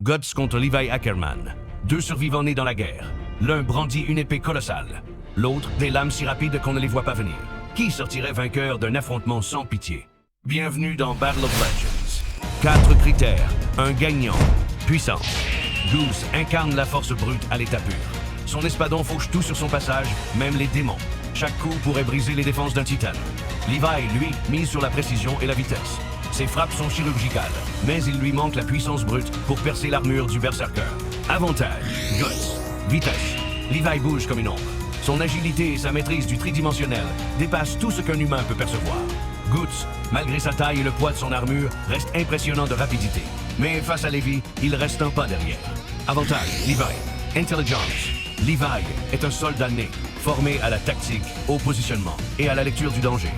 Guts contre Levi Ackerman. Deux survivants nés dans la guerre. L'un brandit une épée colossale, l'autre des lames si rapides qu'on ne les voit pas venir. Qui sortirait vainqueur d'un affrontement sans pitié? Bienvenue dans Battle of Legends. 4 critères, un gagnant. Puissance. Goose incarne la force brute à l'état pur. Son espadon fauche tout sur son passage, même les démons. Chaque coup pourrait briser les défenses d'un titane. Levi, lui, mise sur la précision et la vitesse. Ses frappes sont chirurgicales, mais il lui manque la puissance brute pour percer l'armure du berserker. Avantage, Guts, vitesse. Levi bouge comme une ombre. Son agilité et sa maîtrise du tridimensionnel dépassent tout ce qu'un humain peut percevoir. Guts, malgré sa taille et le poids de son armure, reste impressionnant de rapidité. Mais face à Levi, il reste un pas derrière. Avantage, Levi. Intelligence. Levi est un soldat né, formé à la tactique, au positionnement et à la lecture du danger.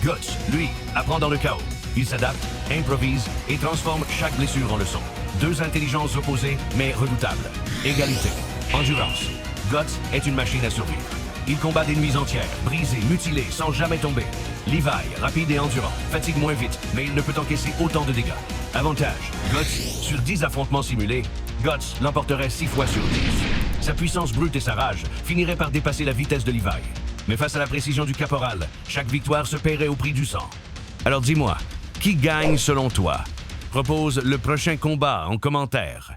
Guts, lui, apprend dans le chaos. Il s'adapte, improvise et transforme chaque blessure en leçon. Deux intelligences opposées, mais redoutables. Égalité. Endurance. Guts est une machine à survivre. Il combat d'ennemis entières, brisés, mutilés, sans jamais tomber. Levi, rapide et endurant, fatigue moins vite, mais il ne peut encaisser autant de dégâts. Avantage, Guts, sur 10 affrontements simulés, Guts l'emporterait 6 fois sur 10. Sa puissance brute et sa rage finiraient par dépasser la vitesse de Levi. Mais face à la précision du caporal, chaque victoire se paierait au prix du sang. Alors dis-moi, qui gagne selon toi? Propose le prochain combat en commentaire.